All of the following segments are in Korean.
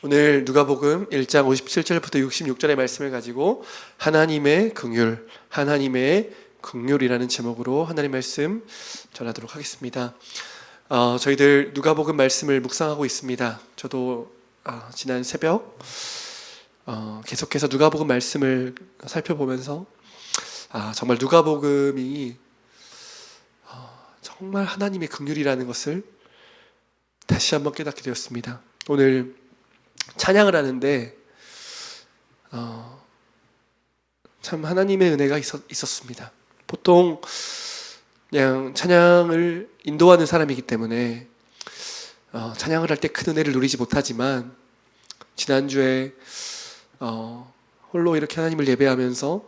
오늘 누가복음 1장 57절부터 66절의 말씀을 가지고 하나님의 긍휼이라는 제목으로 하나님 말씀 전하도록 하겠습니다. 저희들 누가복음 말씀을 묵상하고 있습니다. 저도 지난 새벽 계속해서 누가복음 말씀을 살펴보면서 정말 누가복음이 정말 하나님의 긍휼이라는 것을 다시 한번 깨닫게 되었습니다. 오늘 찬양을 하는데 참 하나님의 은혜가 있었습니다. 보통 그냥 찬양을 인도하는 사람이기 때문에 찬양을 할 때 큰 은혜를 누리지 못하지만 지난주에 홀로 이렇게 하나님을 예배하면서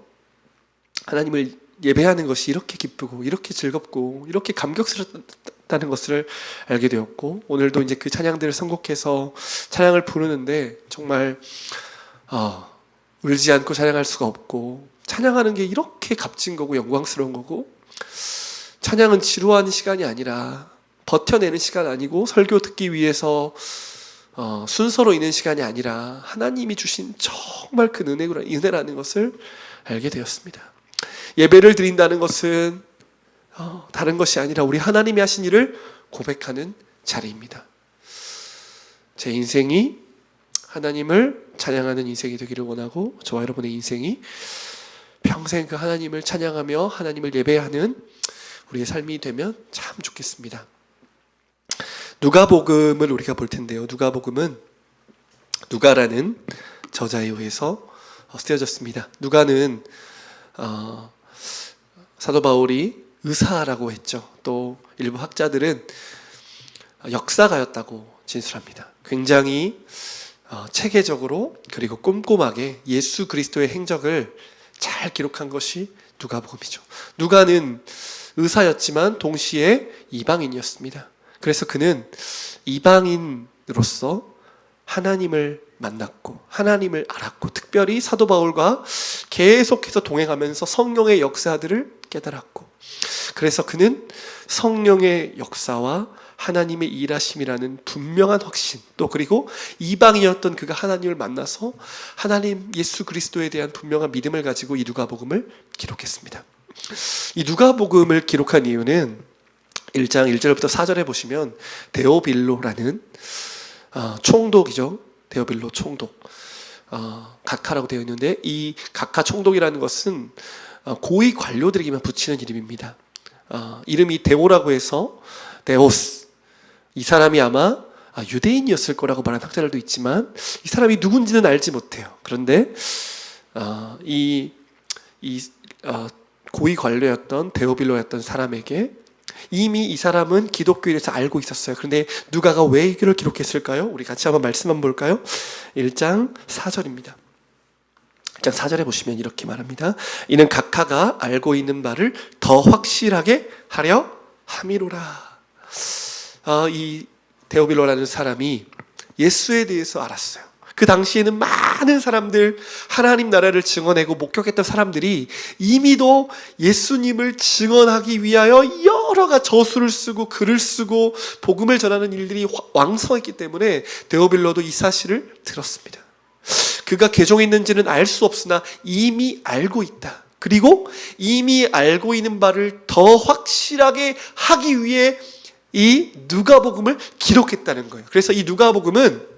하나님을 예배하는 것이 이렇게 기쁘고 이렇게 즐겁고 이렇게 감격스럽다는 것을 알게 되었고, 오늘도 이제 그 찬양들을 선곡해서 찬양을 부르는데 정말 울지 않고 찬양할 수가 없고, 찬양하는 게 이렇게 값진 거고 영광스러운 거고, 찬양은 지루한 시간이 아니라 버텨내는 시간 아니고 설교 듣기 위해서 순서로 있는 시간이 아니라 하나님이 주신 정말 큰 은혜라는 것을 알게 되었습니다. 예배를 드린다는 것은 다른 것이 아니라 우리 하나님이 하신 일을 고백하는 자리입니다. 제 인생이 하나님을 찬양하는 인생이 되기를 원하고, 저와 여러분의 인생이 평생 그 하나님을 찬양하며 하나님을 예배하는 우리의 삶이 되면 참 좋겠습니다. 누가복음을 우리가 볼 텐데요. 누가복음은 누가라는 저자에 의해서 쓰여졌습니다. 누가는 사도 바울이 의사라고 했죠. 또 일부 학자들은 역사가였다고 진술합니다. 굉장히 체계적으로 그리고 꼼꼼하게 예수 그리스도의 행적을 잘 기록한 것이 누가복음이죠. 누가는 의사였지만 동시에 이방인이었습니다. 그래서 그는 이방인으로서 하나님을 만났고 하나님을 알았고, 특별히 사도 바울과 계속해서 동행하면서 성령의 역사들을 깨달았고, 그래서 그는 성령의 역사와 하나님의 일하심이라는 분명한 확신, 또 그리고 이방인이었던 그가 하나님을 만나서 하나님 예수 그리스도에 대한 분명한 믿음을 가지고 이 누가복음을 기록했습니다. 이 누가복음을 기록한 이유는 1장 1절부터 4절에 보시면 데오빌로라는 총독이죠. 데오빌로 총독, 각하라고 되어 있는데, 이 각하 총독이라는 것은 고위 관료들에게만 붙이는 이름입니다. 이름이 데오라고 해서 데오스, 이 사람이 아마 유대인이었을 거라고 말하는 학자들도 있지만 이 사람이 누군지는 알지 못해요. 그런데 이 고위 관료였던 데오빌로였던 사람에게 이미 이 사람은 기독교에 대해서 알고 있었어요. 그런데 누가가 왜 이걸 기록했을까요? 우리 같이 한번 말씀 한번 볼까요? 1장 4절입니다. 1장 4절에 보시면 이렇게 말합니다. 이는 각하가 알고 있는 바를 더 확실하게 하려 함이로라. 이 데오빌로라는 사람이 예수에 대해서 알았어요. 그 당시에는 많은 사람들, 하나님 나라를 증언하고 목격했던 사람들이 이미도 예수님을 증언하기 위하여 여러 가지 저수를 쓰고 글을 쓰고 복음을 전하는 일들이 왕성했기 때문에 데오빌로도 이 사실을 들었습니다. 그가 개종에 있는지는 알 수 없으나 이미 알고 있다. 그리고 이미 알고 있는 바를 더 확실하게 하기 위해 이 누가복음을 기록했다는 거예요. 그래서 이 누가복음은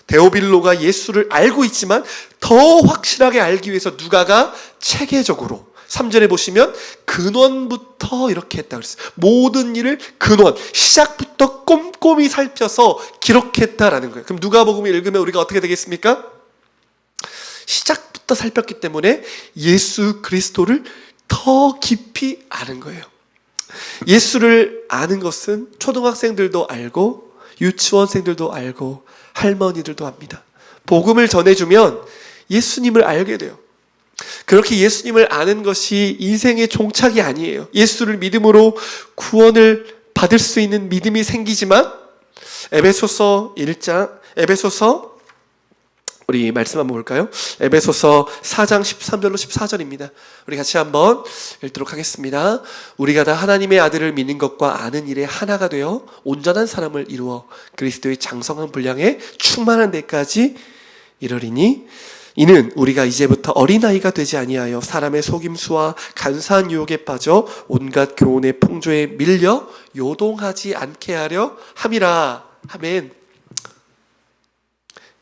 데오빌로가 예수를 알고 있지만 더 확실하게 알기 위해서 누가가 체계적으로 3절에 보시면 근원부터 이렇게 했다 그랬어요. 모든 일을 근원, 시작부터 꼼꼼히 살펴서 기록했다라는 거예요. 그럼 누가복음을 읽으면 우리가 어떻게 되겠습니까? 시작부터 살폈기 때문에 예수 그리스도를 더 깊이 아는 거예요. 예수를 아는 것은 초등학생들도 알고 유치원생들도 알고 할머니들도 압니다. 복음을 전해주면 예수님을 알게 돼요. 그렇게 예수님을 아는 것이 인생의 종착이 아니에요. 예수를 믿음으로 구원을 받을 수 있는 믿음이 생기지만 에베소서 우리 말씀 한번 볼까요? 에베소서 4장 13절로 14절입니다. 우리 같이 한번 읽도록 하겠습니다. 우리가 다 하나님의 아들을 믿는 것과 아는 일에 하나가 되어 온전한 사람을 이루어 그리스도의 장성한 분량에 충만한 데까지 이르리니 이는 우리가 이제부터 어린아이가 되지 아니하여 사람의 속임수와 간사한 유혹에 빠져 온갖 교훈의 풍조에 밀려 요동하지 않게 하려 함이라. 아멘.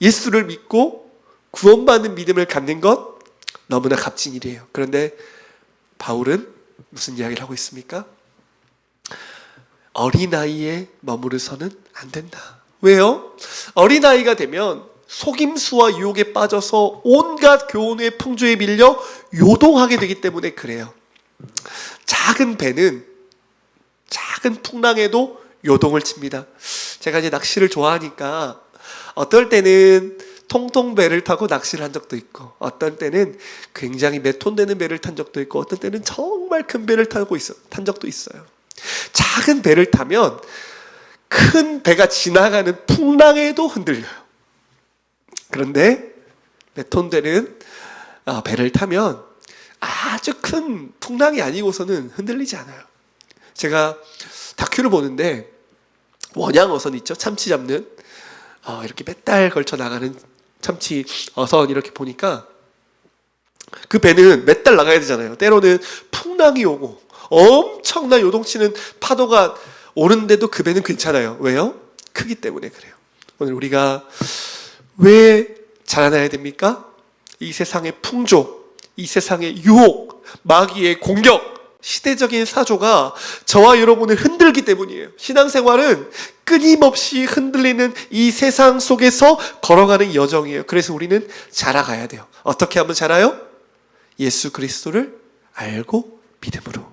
예수를 믿고 구원받는 믿음을 갖는 것 너무나 값진 일이에요. 그런데 바울은 무슨 이야기를 하고 있습니까? 어린아이에 머무르서는 안 된다. 왜요? 어린아이가 되면 속임수와 유혹에 빠져서 온갖 교훈의 풍조에 밀려 요동하게 되기 때문에 그래요. 작은 배는 작은 풍랑에도 요동을 칩니다. 제가 이제 낚시를 좋아하니까 어떨 때는 통통 배를 타고 낚시를 한 적도 있고, 어떤 때는 굉장히 몇 톤 되는 배를 탄 적도 있고, 어떤 때는 정말 큰 배를 탄 적도 있어요. 작은 배를 타면 큰 배가 지나가는 풍랑에도 흔들려요. 그런데 몇 톤 되는 배를 타면 아주 큰 풍랑이 아니고서는 흔들리지 않아요. 제가 다큐를 보는데 원양 어선 있죠? 참치 잡는 이렇게 몇 달 걸쳐 나가는 참치 어선 이렇게 보니까 그 배는 몇 달 나가야 되잖아요. 때로는 풍랑이 오고 엄청난 요동치는 파도가 오는데도 그 배는 괜찮아요. 왜요? 크기 때문에 그래요. 오늘 우리가 왜 자라나야 됩니까? 이 세상의 풍조, 이 세상의 유혹, 마귀의 공격, 시대적인 사조가 저와 여러분을 흔들기 때문이에요. 신앙생활은 끊임없이 흔들리는 이 세상 속에서 걸어가는 여정이에요. 그래서 우리는 자라가야 돼요. 어떻게 하면 자라요? 예수 그리스도를 알고 믿음으로.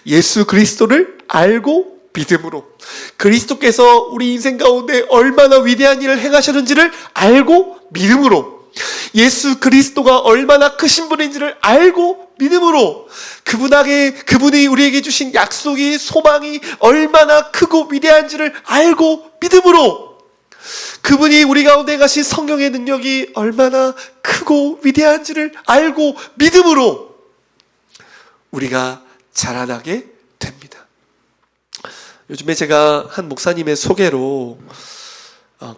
예수 그리스도를 알고 믿음으로. 그리스도께서 우리 인생 가운데 얼마나 위대한 일을 행하셨는지를 알고 믿음으로. 예수 그리스도가 얼마나 크신 분인지를 알고 믿음으로. 그분이 우리에게 주신 약속이, 소망이 얼마나 크고 위대한지를 알고 믿음으로. 그분이 우리 가운데 가신 성령의 능력이 얼마나 크고 위대한지를 알고 믿음으로 우리가 자라나게 됩니다. 요즘에 제가 한 목사님의 소개로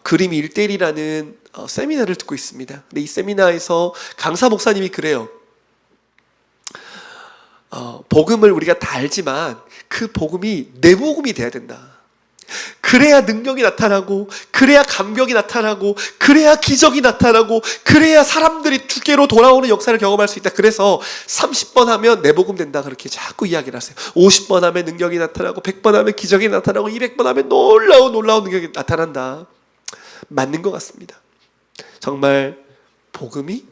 그림 1:1이라는 세미나를 듣고 있습니다. 근데 이 세미나에서 강사 목사님이 그래요. 복음을 우리가 다 알지만 그 복음이 내 복음이 돼야 된다. 그래야 능력이 나타나고, 그래야 감격이 나타나고, 그래야 기적이 나타나고, 그래야 사람들이 주께로 돌아오는 역사를 경험할 수 있다. 그래서 30번 하면 내 복음 된다. 그렇게 자꾸 이야기를 하세요. 50번 하면 능력이 나타나고, 100번 하면 기적이 나타나고, 200번 하면 놀라운 능력이 나타난다. 맞는 것 같습니다. 정말 복음이,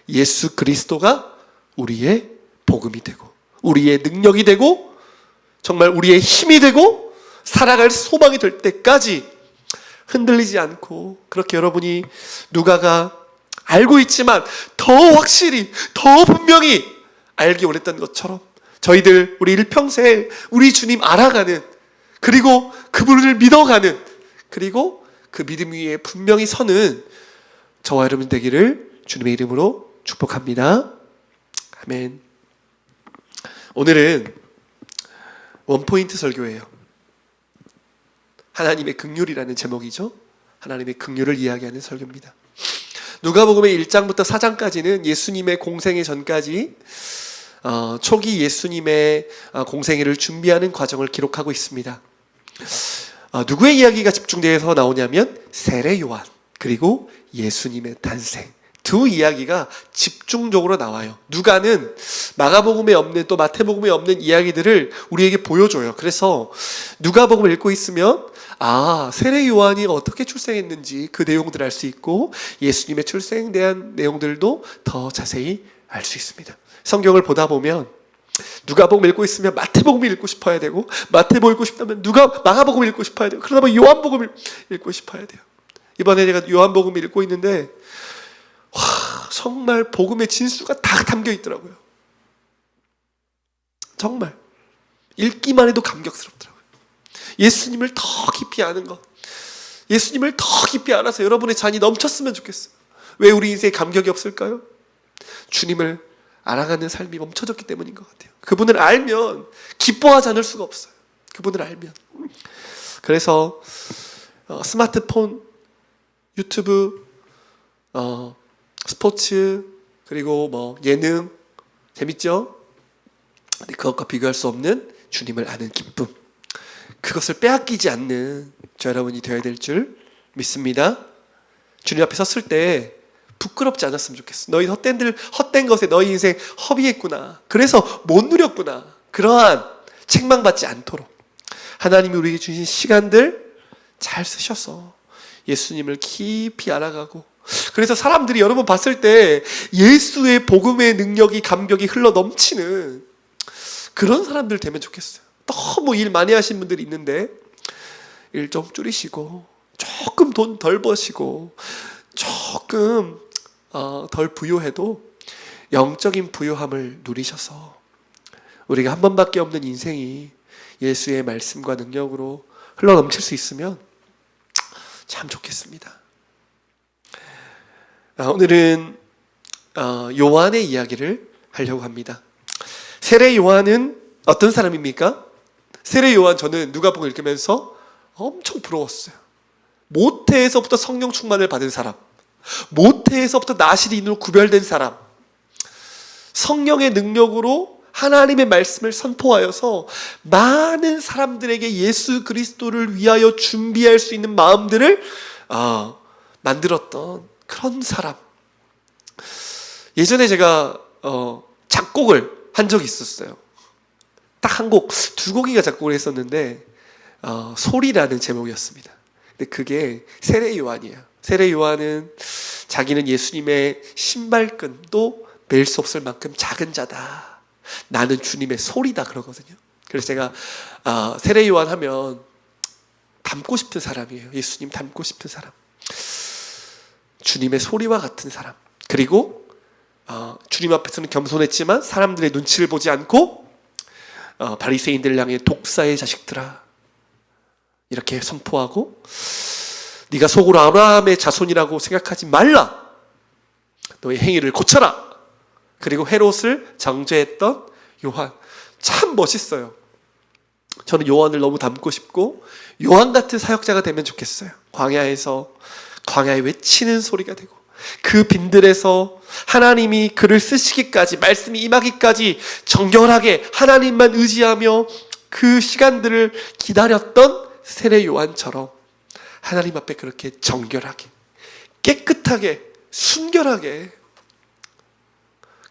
예수 그리스도가 우리의 복음이 되고, 우리의 능력이 되고, 정말 우리의 힘이 되고, 살아갈 소망이 될 때까지 흔들리지 않고, 그렇게 여러분이 누가가 알고 있지만 더 확실히, 더 분명히 알기 원했던 것처럼 저희들 우리 일평생 우리 주님 알아가는, 그리고 그분을 믿어가는, 그리고 그 믿음 위에 분명히 서는 저와 여러분 되기를 주님의 이름으로 축복합니다. 아멘. 오늘은 원포인트 설교예요. 하나님의 긍휼이라는 제목이죠. 하나님의 긍휼을 이야기하는 설교입니다. 누가복음의 1장부터 4장까지는 예수님의 공생애 전까지 초기 예수님의 공생애를 준비하는 과정을 기록하고 있습니다. 누구의 이야기가 집중되어서 나오냐면 세례 요한, 그리고 예수님의 탄생, 두 이야기가 집중적으로 나와요. 누가는 마가복음에 없는, 또 마태복음에 없는 이야기들을 우리에게 보여줘요. 그래서 누가복음을 읽고 있으면 세례 요한이 어떻게 출생했는지 그 내용들을 알 수 있고, 예수님의 출생에 대한 내용들도 더 자세히 알 수 있습니다. 성경을 보다 보면 누가복음 읽고 있으면 마태복음 읽고 싶어야 되고, 마태복음 읽고 싶다면 마가복음 읽고 싶어야 되고, 그러다 보면 요한복음 읽고 싶어야 돼요. 이번에 제가 요한복음 읽고 있는데 정말 복음의 진수가 다 담겨 있더라고요. 정말 읽기만 해도 감격스럽더라고요. 예수님을 더 깊이 아는 것, 예수님을 더 깊이 알아서 여러분의 잔이 넘쳤으면 좋겠어요. 왜 우리 인생에 감격이 없을까요? 주님을 알아가는 삶이 멈춰졌기 때문인 것 같아요. 그분을 알면 기뻐하지 않을 수가 없어요. 그분을 알면. 그래서 스마트폰, 유튜브, 스포츠, 그리고 뭐 예능 재밌죠? 근데 그것과 비교할 수 없는 주님을 아는 기쁨, 그것을 빼앗기지 않는 저 여러분이 되어야 될 줄 믿습니다. 주님 앞에 섰을 때 부끄럽지 않았으면 좋겠어. 너희 헛된 것에 너희 인생 허비했구나, 그래서 못 누렸구나, 그러한 책망받지 않도록 하나님이 우리에게 주신 시간들 잘 쓰셔서 예수님을 깊이 알아가고, 그래서 사람들이 여러분 봤을 때 예수의 복음의 능력이, 감격이 흘러 넘치는 그런 사람들 되면 좋겠어요. 너무 일 많이 하신 분들이 있는데 일 좀 줄이시고, 조금 돈 덜 버시고, 조금 덜 부유해도 영적인 부유함을 누리셔서 우리가 한 번밖에 없는 인생이 예수의 말씀과 능력으로 흘러 넘칠 수 있으면 참 좋겠습니다. 오늘은 요한의 이야기를 하려고 합니다. 세례 요한은 어떤 사람입니까? 세례 요한, 저는 누가복음 읽으면서 엄청 부러웠어요. 모태에서부터 성령 충만을 받은 사람, 모태에서부터 나시린으로 구별된 사람, 성령의 능력으로 하나님의 말씀을 선포하여서 많은 사람들에게 예수 그리스도를 위하여 준비할 수 있는 마음들을 만들었던 그런 사람. 예전에 제가 작곡을 한 적이 있었어요. 딱 한 곡, 두 곡인가 작곡을 했었는데 소리라는 제목이었습니다. 근데 그게 세례 요한이에요. 세례 요한은 자기는 예수님의 신발끈도 멜 수 없을 만큼 작은 자다, 나는 주님의 소리다, 그러거든요. 그래서 제가 세례 요한 하면 닮고 싶은 사람이에요. 예수님 닮고 싶은 사람, 주님의 소리와 같은 사람, 그리고 주님 앞에서는 겸손했지만 사람들의 눈치를 보지 않고 바리새인들 향해 독사의 자식들아 이렇게 선포하고, 네가 속으로 아브라함의 자손이라고 생각하지 말라, 너의 행위를 고쳐라. 그리고 헤롯을 정죄했던 요한, 참 멋있어요. 저는 요한을 너무 닮고 싶고 요한 같은 사역자가 되면 좋겠어요. 광야에 외치는 소리가 되고, 그 빈들에서 하나님이 그를 쓰시기까지, 말씀이 임하기까지 정결하게 하나님만 의지하며 그 시간들을 기다렸던 세례 요한처럼 하나님 앞에 그렇게 정결하게, 깨끗하게, 순결하게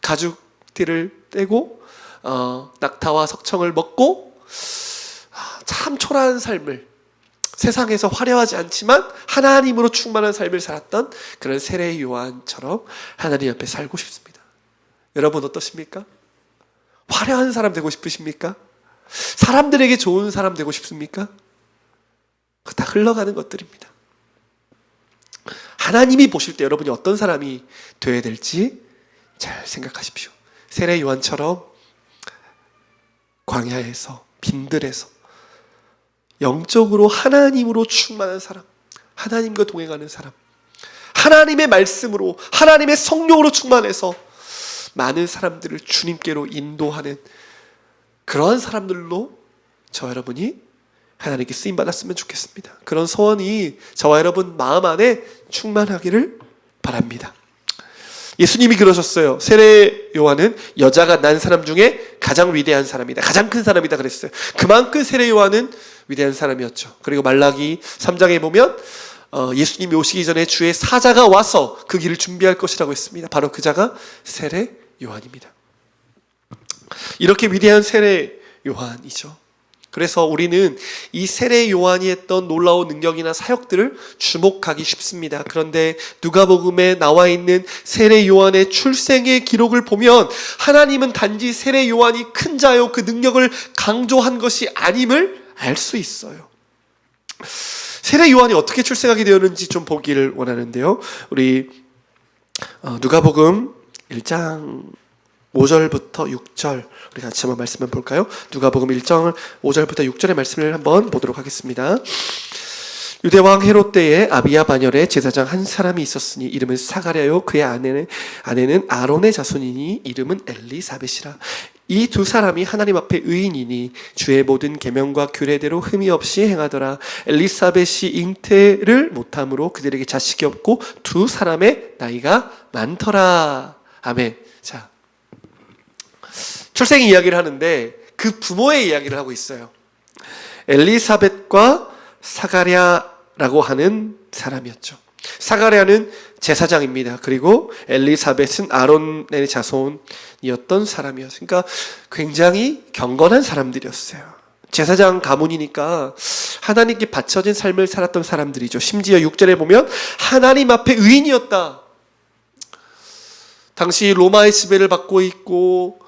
가죽띠를 떼고 낙타와 석청을 먹고 참 초라한 삶을, 세상에서 화려하지 않지만 하나님으로 충만한 삶을 살았던 그런 세례 요한처럼 하나님 앞에 살고 싶습니다. 여러분 어떠십니까? 화려한 사람 되고 싶으십니까? 사람들에게 좋은 사람 되고 싶습니까? 그거 다 흘러가는 것들입니다. 하나님이 보실 때 여러분이 어떤 사람이 되어야 될지 잘 생각하십시오. 세례 요한처럼 광야에서, 빈들에서 영적으로 하나님으로 충만한 사람, 하나님과 동행하는 사람, 하나님의 말씀으로, 하나님의 성령으로 충만해서 많은 사람들을 주님께로 인도하는 그러한 사람들로 저 여러분이 하나님께 쓰임받았으면 좋겠습니다. 그런 소원이 저와 여러분 마음 안에 충만하기를 바랍니다. 예수님이 그러셨어요. 세례 요한은 여자가 난 사람 중에 가장 위대한 사람이다, 가장 큰 사람이다 그랬어요. 그만큼 세례 요한은 위대한 사람이었죠. 그리고 말라기 3장에 보면 예수님이 오시기 전에 주의 사자가 와서 그 길을 준비할 것이라고 했습니다. 바로 그 자가 세례 요한입니다. 이렇게 위대한 세례 요한이죠. 그래서 우리는 이 세례 요한이 했던 놀라운 능력이나 사역들을 주목하기 쉽습니다. 그런데 누가복음에 나와 있는 세례 요한의 출생의 기록을 보면 하나님은 단지 세례 요한이 큰 자요, 그 능력을 강조한 것이 아님을 알 수 있어요. 세례 요한이 어떻게 출생하게 되었는지 좀 보기를 원하는데요. 우리 누가복음 1장 5절부터 6절 우리 같이 한번 말씀 한번 볼까요? 누가복음 1장 5절부터 6절의 말씀을 한번 보도록 하겠습니다. 유대왕 헤롯 때에 아비야 반열에 제사장 한 사람이 있었으니 이름은 사가랴요 그의 아내는 아론의 자손이니 이름은 엘리사벳이라. 이 두 사람이 하나님 앞에 의인이니 주의 모든 계명과 규례대로 흠이 없이 행하더라. 엘리사벳이 잉태를 못함으로 그들에게 자식이 없고 두 사람의 나이가 많더라. 아멘. 자, 출생 이야기를 하는데 그 부모의 이야기를 하고 있어요. 엘리사벳과 사가랴라고 하는 사람이었죠. 사가랴는 제사장입니다. 그리고 엘리사벳은 아론의 자손이었던 사람이었어요. 그러니까 굉장히 경건한 사람들이었어요. 제사장 가문이니까 하나님께 바쳐진 삶을 살았던 사람들이죠. 심지어 6절에 보면 하나님 앞에 의인이었다. 당시 로마의 지배를 받고 있고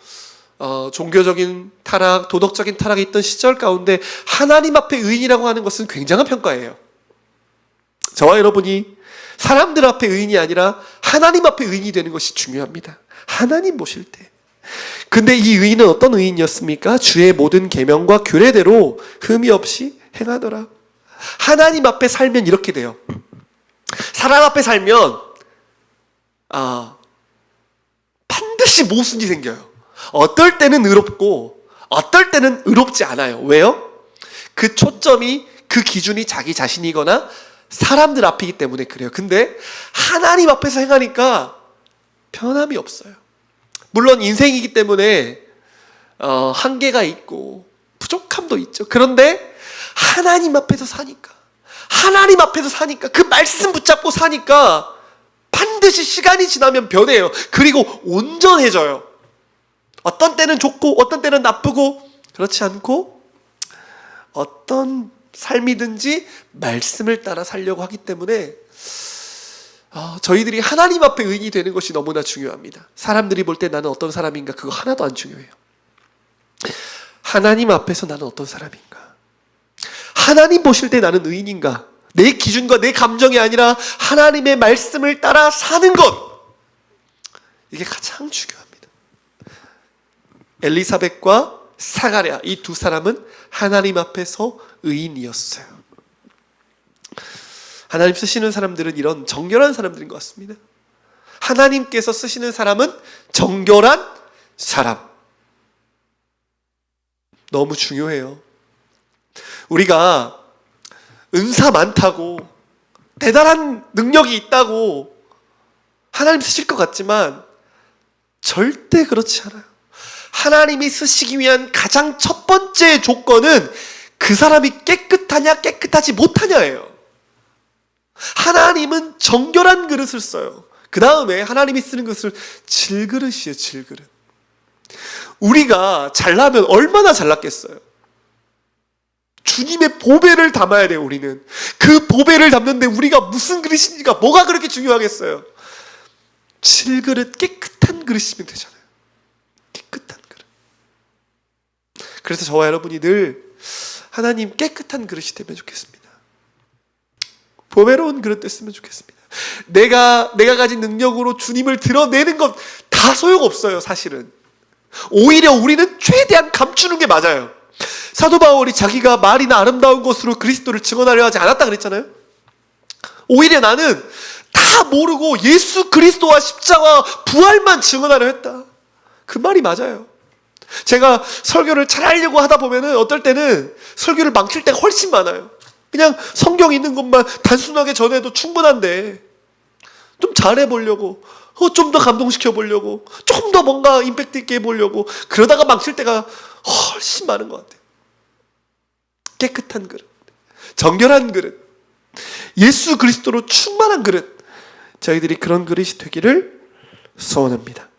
종교적인 타락, 도덕적인 타락이 있던 시절 가운데 하나님 앞에 의인이라고 하는 것은 굉장한 평가예요. 저와 여러분이 사람들 앞에 의인이 아니라 하나님 앞에 의인이 되는 것이 중요합니다. 하나님 보실 때. 근데 이 의인은 어떤 의인이었습니까? 주의 모든 계명과 규례대로 흠이 없이 행하더라. 하나님 앞에 살면 이렇게 돼요. 사람 앞에 살면 반드시 모순이 생겨요. 어떨 때는 의롭고 어떨 때는 의롭지 않아요. 왜요? 그 초점이, 그 기준이 자기 자신이거나 사람들 앞이기 때문에 그래요. 근데 하나님 앞에서 행하니까 변함이 없어요. 물론 인생이기 때문에 한계가 있고 부족함도 있죠. 그런데 하나님 앞에서 사니까 그 말씀 붙잡고 사니까 반드시 시간이 지나면 변해요. 그리고 온전해져요. 어떤 때는 좋고 어떤 때는 나쁘고 그렇지 않고 어떤 삶이든지 말씀을 따라 살려고 하기 때문에 저희들이 하나님 앞에 의인이 되는 것이 너무나 중요합니다. 사람들이 볼 때 나는 어떤 사람인가 그거 하나도 안 중요해요. 하나님 앞에서 나는 어떤 사람인가, 하나님 보실 때 나는 의인인가, 내 기준과 내 감정이 아니라 하나님의 말씀을 따라 사는 것, 이게 가장 중요합니다. 엘리사벳과 사가랴, 이 두 사람은 하나님 앞에서 의인이었어요. 하나님 쓰시는 사람들은 이런 정결한 사람들인 것 같습니다. 하나님께서 쓰시는 사람은 정결한 사람. 너무 중요해요. 우리가 은사 많다고 대단한 능력이 있다고 하나님 쓰실 것 같지만 절대 그렇지 않아요. 하나님이 쓰시기 위한 가장 첫 번째 조건은 그 사람이 깨끗하냐 깨끗하지 못하냐예요. 하나님은 정결한 그릇을 써요. 그 다음에 하나님이 쓰는 것을 질그릇이에요. 질그릇. 우리가 잘나면 얼마나 잘났겠어요. 주님의 보배를 담아야 돼요. 우리는 그 보배를 담는데 우리가 무슨 그릇인지가 뭐가 그렇게 중요하겠어요. 질그릇, 깨끗한 그릇이면 되잖아요. 깨끗한 그릇. 그래서 저와 여러분이 늘 하나님 깨끗한 그릇이 되면 좋겠습니다. 보배로운 그릇 됐으면 좋겠습니다. 내가 가진 능력으로 주님을 드러내는 것 다 소용없어요. 사실은 오히려 우리는 최대한 감추는 게 맞아요. 사도 바울이 자기가 말이나 아름다운 것으로 그리스도를 증언하려 하지 않았다 그랬잖아요. 오히려 나는 다 모르고 예수 그리스도와 십자가 부활만 증언하려 했다. 그 말이 맞아요. 제가 설교를 잘하려고 하다 보면은 어떨 때는 설교를 망칠 때가 훨씬 많아요. 그냥 성경 있는 것만 단순하게 전해도 충분한데 좀 잘해보려고, 좀 더 감동시켜보려고, 좀 더 뭔가 임팩트 있게 해보려고 그러다가 망칠 때가 훨씬 많은 것 같아요. 깨끗한 그릇, 정결한 그릇, 예수 그리스도로 충만한 그릇, 저희들이 그런 그릇이 되기를 소원합니다.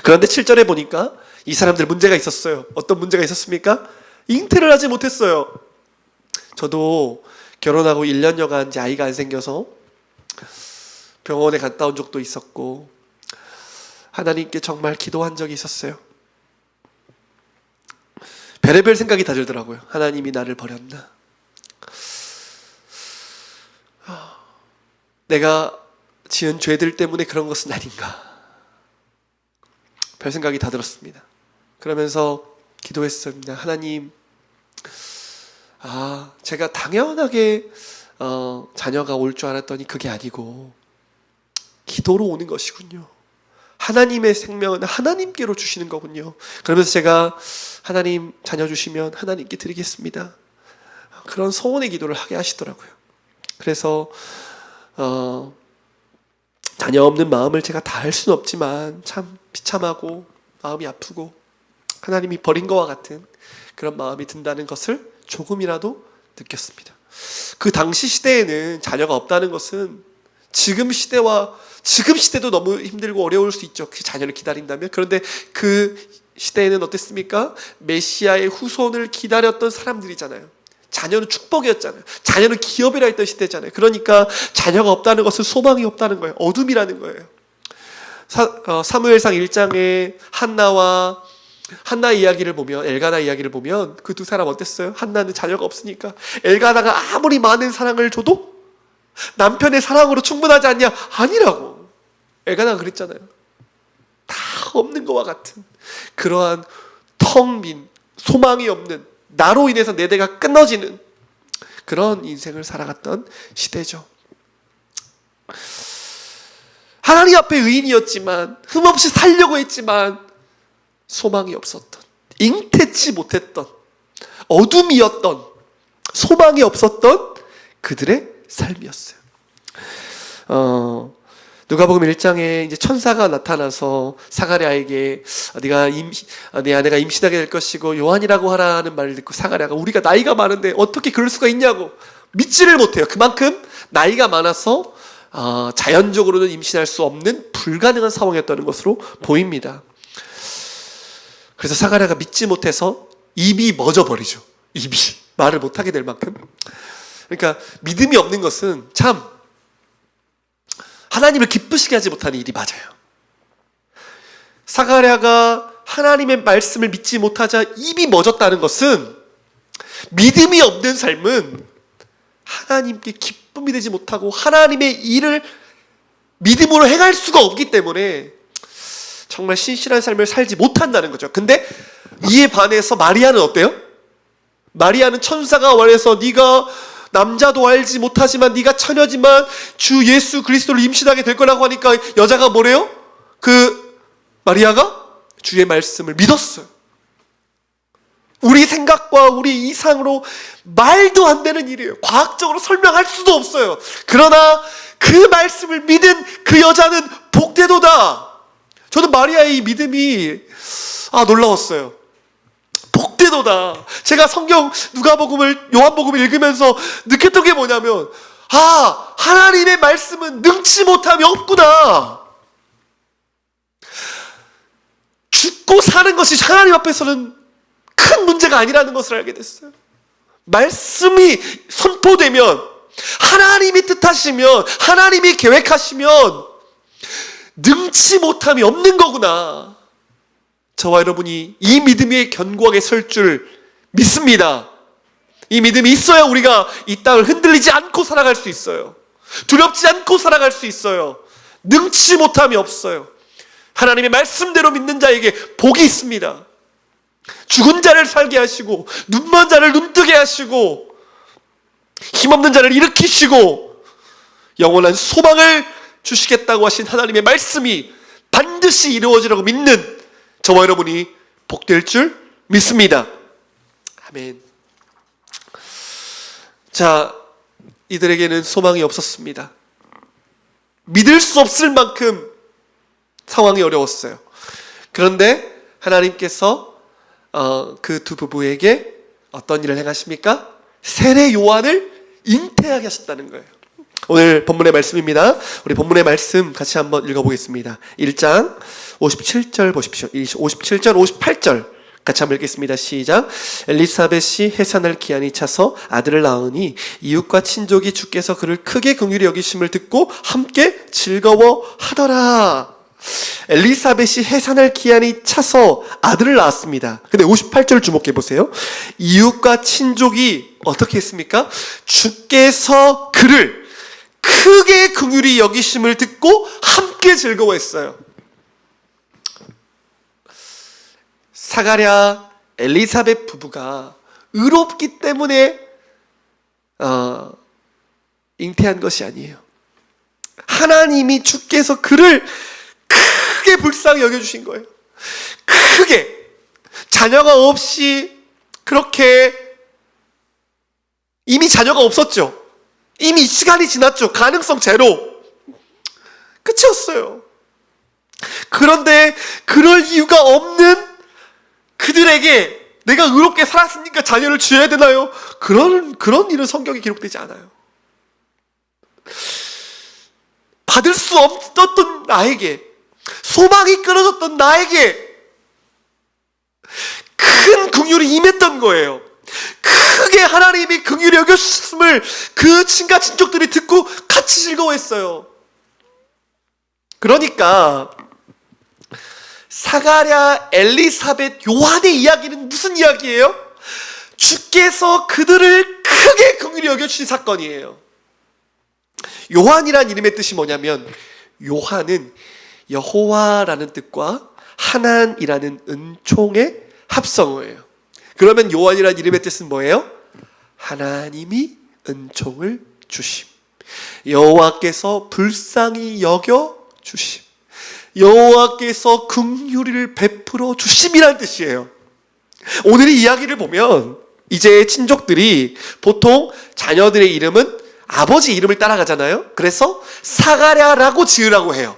그런데 7절에 보니까 이 사람들 문제가 있었어요. 어떤 문제가 있었습니까? 잉태를 하지 못했어요. 저도 결혼하고 1년여간 이제 아이가 안 생겨서 병원에 갔다 온 적도 있었고 하나님께 정말 기도한 적이 있었어요. 별의별 생각이 다 들더라고요. 하나님이 나를 버렸나? 내가 지은 죄들 때문에 그런 것은 아닌가? 별 생각이 다 들었습니다. 그러면서 기도했습니다. 하나님, 제가 당연하게 자녀가 올 줄 알았더니 그게 아니고 기도로 오는 것이군요. 하나님의 생명은 하나님께로 주시는 거군요. 그러면서 제가 하나님 자녀 주시면 하나님께 드리겠습니다. 그런 소원의 기도를 하게 하시더라고요. 그래서 자녀 없는 마음을 제가 다 할 수는 없지만 참 비참하고 마음이 아프고 하나님이 버린 것과 같은 그런 마음이 든다는 것을 조금이라도 느꼈습니다. 그 당시 시대에는 자녀가 없다는 것은 지금 시대도 너무 힘들고 어려울 수 있죠. 그 자녀를 기다린다면. 그런데 그 시대에는 어땠습니까? 메시아의 후손을 기다렸던 사람들이잖아요. 자녀는 축복이었잖아요. 자녀는 기업이라 했던 시대잖아요. 그러니까 자녀가 없다는 것은 소망이 없다는 거예요. 어둠이라는 거예요. 사무엘상 1장에 한나 이야기를 보면, 엘가나 이야기를 보면 그 두 사람 어땠어요? 한나는 자녀가 없으니까 엘가나가 아무리 많은 사랑을 줘도 남편의 사랑으로 충분하지 않냐? 아니라고. 엘가나가 그랬잖아요. 다 없는 것과 같은 그러한 텅 빈, 소망이 없는, 나로 인해서 내 대가 끊어지는 그런 인생을 살아갔던 시대죠. 하나님 앞에 의인이었지만, 흠없이 살려고 했지만 소망이 없었던, 잉태치 못했던, 어둠이었던, 소망이 없었던 그들의 삶이었어요. 누가복음 1장에 이제 천사가 나타나서 사가랴에게 내 아내가 임신하게 될 것이고 요한이라고 하라는 말을 듣고 사가랴가 우리가 나이가 많은데 어떻게 그럴 수가 있냐고 믿지를 못해요. 그만큼 나이가 많아서 자연적으로는 임신할 수 없는 불가능한 상황이었다는 것으로 보입니다. 그래서 사가랴가 믿지 못해서 입이 멎어버리죠. 입이 말을 못하게 될 만큼. 그러니까 믿음이 없는 것은 참 하나님을 기쁘시게 하지 못하는 일이 맞아요. 사가랴가 하나님의 말씀을 믿지 못하자 입이 멎었다는 것은, 믿음이 없는 삶은 하나님께 기쁨이 되지 못하고 하나님의 일을 믿음으로 행할 수가 없기 때문에 정말 신실한 삶을 살지 못한다는 거죠. 근데 이에 반해서 마리아는 어때요? 마리아는 천사가 말해서 네가 남자도 알지 못하지만 네가 처녀지만 주 예수 그리스도를 임신하게 될 거라고 하니까 여자가 뭐래요? 마리아가 주의 말씀을 믿었어요. 우리 생각과 우리 이상으로 말도 안 되는 일이에요. 과학적으로 설명할 수도 없어요. 그러나 그 말씀을 믿은 그 여자는 복되도다. 저는 마리아의 이 믿음이 놀라웠어요. 복되도다. 제가 성경 요한복음을 읽으면서 느꼈던 게 뭐냐면, 하나님의 말씀은 능치 못함이 없구나. 죽고 사는 것이 하나님 앞에서는 큰 문제가 아니라는 것을 알게 됐어요. 말씀이 선포되면, 하나님이 뜻하시면, 하나님이 계획하시면 능치 못함이 없는 거구나. 저와 여러분이 이 믿음에 견고하게 설 줄 믿습니다. 이 믿음이 있어야 우리가 이 땅을 흔들리지 않고 살아갈 수 있어요. 두렵지 않고 살아갈 수 있어요. 능치 못함이 없어요. 하나님의 말씀대로 믿는 자에게 복이 있습니다. 죽은 자를 살게 하시고, 눈먼 자를 눈뜨게 하시고, 힘없는 자를 일으키시고, 영원한 소망을 주시겠다고 하신 하나님의 말씀이 반드시 이루어지라고 믿는 저와 여러분이 복될 줄 믿습니다. 아멘. 자, 이들에게는 소망이 없었습니다. 믿을 수 없을 만큼 상황이 어려웠어요. 그런데 하나님께서 그 두 부부에게 어떤 일을 행하십니까? 세례 요한을 잉태하게 하셨다는 거예요. 오늘 본문의 말씀입니다. 우리 본문의 말씀 같이 한번 읽어보겠습니다. 1장 57절 보십시오. 57절 58절 같이 한번 읽겠습니다. 시작. 엘리사벳이 해산할 기한이 차서 아들을 낳으니 이웃과 친족이 주께서 그를 크게 긍휼히 여기심을 듣고 함께 즐거워하더라. 엘리사벳이 해산할 기한이 차서 아들을 낳았습니다. 근데 58절 주목해 보세요. 이웃과 친족이 어떻게 했습니까? 주께서 그를 크게 긍휼히 여기심을 듣고 함께 즐거워했어요. 사가랴, 엘리사벳 부부가 의롭기 때문에 잉태한 것이 아니에요. 하나님이 주께서 그를 크게 불쌍히 여겨주신 거예요. 크게. 자녀가 없이 그렇게, 이미 자녀가 없었죠. 이미 시간이 지났죠. 가능성 제로. 끝이었어요. 그런데 그럴 이유가 없는 그들에게 내가 의롭게 살았으니까 자녀를 주어야 되나요? 그런 일은 성경에 기록되지 않아요. 받을 수 없었던 나에게, 소망이 끊어졌던 나에게 큰 긍휼이 임했던 거예요. 크게 하나님이 긍휼히 여겼음을 그 친가 친족들이 듣고 같이 즐거워했어요. 그러니까 사가랴, 엘리사벳, 요한의 이야기는 무슨 이야기예요? 주께서 그들을 크게 긍휼히 여겨주신 사건이에요. 요한이란 이름의 뜻이 뭐냐면, 요한은 여호와라는 뜻과 하나님이라는 은총의 합성어예요. 그러면 요한이란 이름의 뜻은 뭐예요? 하나님이 은총을 주심, 여호와께서 불쌍히 여겨 주심, 여호와께서 긍휼을 베풀어 주심이라는 뜻이에요. 오늘 이 이야기를 보면 이제 친족들이 보통 자녀들의 이름은 아버지 이름을 따라가잖아요. 그래서 사가랴라고 지으라고 해요.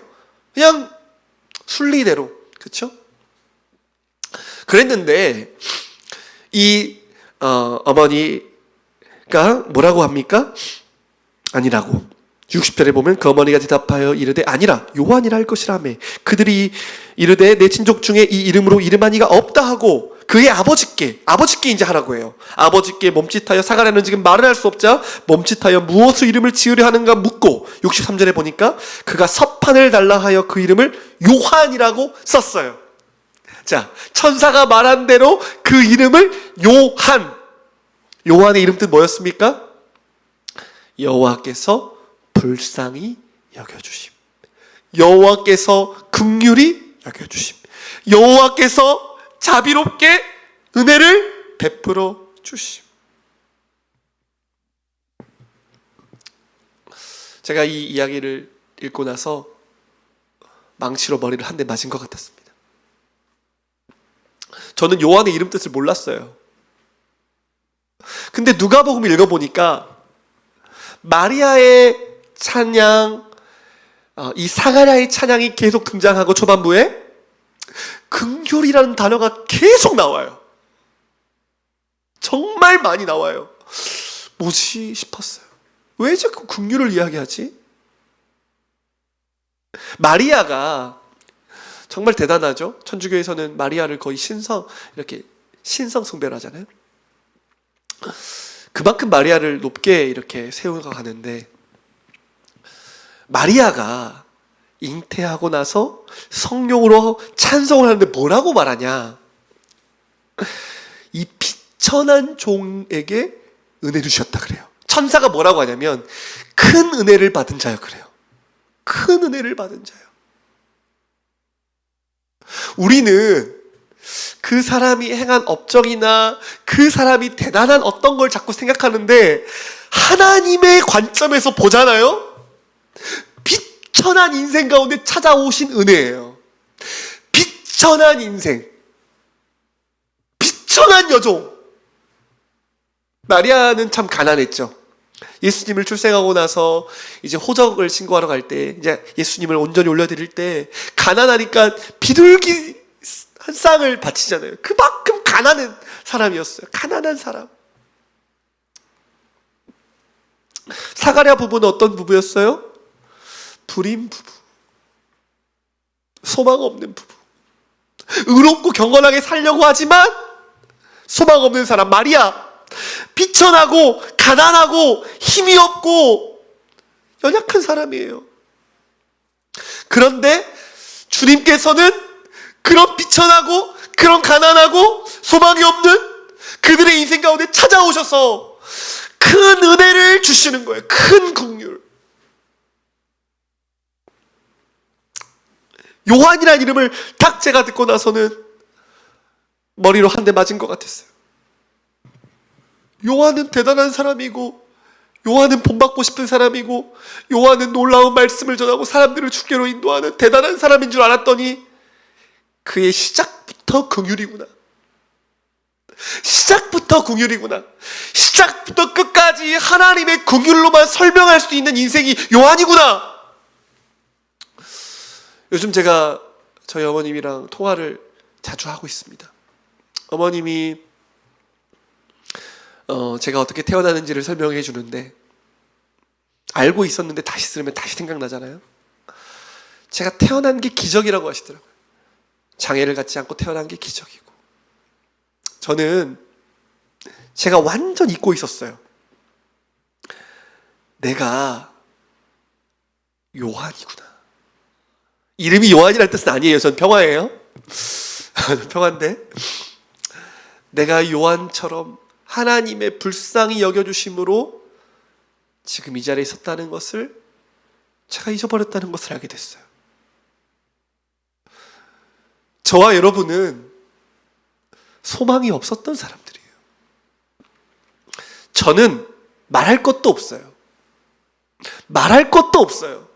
그냥 순리대로. 그렇죠? 그랬는데 이 어머니가 뭐라고 합니까? 아니라고. 60절에 보면 그 어머니가 대답하여 이르되 아니라 요한이라 할 것이라며. 그들이 이르되 내 친족 중에 이 이름으로 이름한 이가 없다 하고 그의 아버지께 이제 하라고 해요. 아버지께 몸짓하여 사가랴는 지금 말을 할 수 없자 몸짓하여 무엇을 이름을 지으려 하는가 묻고 63절에 보니까 그가 서판을 달라 하여 그 이름을 요한이라고 썼어요. 자, 천사가 말한 대로 그 이름을 요한의 이름 뜻 뭐였습니까? 여호와께서 불쌍히 여겨주심, 여호와께서 긍휼히 여겨주심, 여호와께서 자비롭게 은혜를 베풀어 주심. 제가 이 이야기를 읽고 나서 망치로 머리를 한 대 맞은 것 같았습니다. 저는 요한의 이름 뜻을 몰랐어요. 근데 누가복음 읽어보니까 마리아의 찬양, 이 사가랴의 찬양이 계속 등장하고 초반부에 긍휼이라는 단어가 계속 나와요. 정말 많이 나와요. 뭐지 싶었어요. 왜 자꾸 긍휼을 이야기하지? 마리아가 정말 대단하죠. 천주교에서는 마리아를 거의 이렇게 신성 숭배를 하잖아요. 그만큼 마리아를 높게 이렇게 세워가는데, 마리아가 잉태하고 나서 성령으로 찬송을 하는데 뭐라고 말하냐? 이 비천한 종에게 은혜를 주셨다 그래요. 천사가 뭐라고 하냐면 큰 은혜를 받은 자요 그래요. 큰 은혜를 받은 자요. 우리는 그 사람이 행한 업적이나 그 사람이 대단한 어떤 걸 자꾸 생각하는데 하나님의 관점에서 보잖아요. 비천한 인생 가운데 찾아오신 은혜예요. 비천한 인생, 비천한 여종. 마리아는 참 가난했죠. 예수님을 출생하고 나서 이제 호적을 신고하러 갈 때, 이제 예수님을 온전히 올려드릴 때 가난하니까 비둘기 한 쌍을 바치잖아요. 그만큼 가난한 사람이었어요. 가난한 사람. 사가랴 부부는 어떤 부부였어요? 불임 부부, 소망 없는 부부. 의롭고 경건하게 살려고 하지만 소망 없는 사람. 마리아, 비천하고 가난하고 힘이 없고 연약한 사람이에요. 그런데 주님께서는 그런 비천하고 그런 가난하고 소망이 없는 그들의 인생 가운데 찾아오셔서 큰 은혜를 주시는 거예요. 큰 긍휼. 요한이라는 이름을 딱 제가 듣고 나서는 머리로 한 대 맞은 것 같았어요. 요한은 대단한 사람이고 요한은 본받고 싶은 사람이고, 요한은 놀라운 말씀을 전하고 사람들을 주께로 인도하는 대단한 사람인 줄 알았더니 그의 시작부터 긍휼이구나. 시작부터 긍휼이구나. 시작부터 끝까지 하나님의 긍휼로만 설명할 수 있는 인생이 요한이구나. 요즘 제가 저희 어머님이랑 통화를 자주 하고 있습니다. 어머님이 제가 어떻게 태어나는지를 설명해 주는데, 알고 있었는데 다시 들으면 다시 생각나잖아요. 제가 태어난 게 기적이라고 하시더라고요. 장애를 갖지 않고 태어난 게 기적이고. 저는 제가 완전 잊고 있었어요. 내가 요한이구나. 이름이 요한이라는 뜻은 아니에요. 전 평화예요. 평화인데, 내가 요한처럼 하나님의 불쌍히 여겨주심으로 지금 이 자리에 있었다는 것을 제가 잊어버렸다는 것을 알게 됐어요. 저와 여러분은 소망이 없었던 사람들이에요. 저는 말할 것도 없어요. 말할 것도 없어요.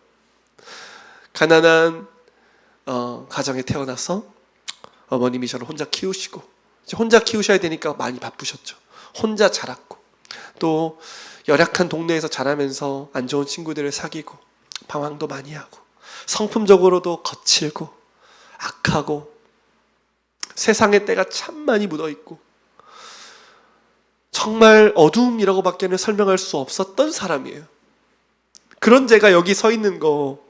가난한 가정에 태어나서 어머님이 저를 혼자 키우시고, 이제 혼자 키우셔야 되니까 많이 바쁘셨죠. 혼자 자랐고, 또 열악한 동네에서 자라면서 안 좋은 친구들을 사귀고 방황도 많이 하고, 성품적으로도 거칠고 악하고 세상의 때가 참 많이 묻어있고, 정말 어두움이라고 밖에는 설명할 수 없었던 사람이에요. 그런 제가 여기 서 있는 거,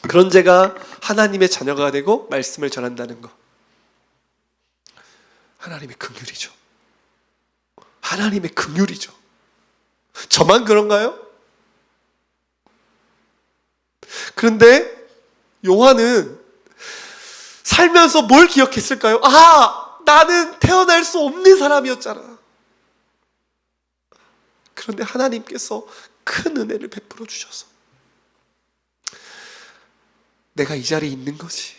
그런 제가 하나님의 자녀가 되고 말씀을 전한다는 거, 하나님의 긍휼이죠. 하나님의 긍휼이죠. 저만 그런가요? 그런데 요한은 살면서 뭘 기억했을까요? 아, 나는 태어날 수 없는 사람이었잖아. 그런데 하나님께서 큰 은혜를 베풀어 주셔서 내가 이 자리에 있는 거지.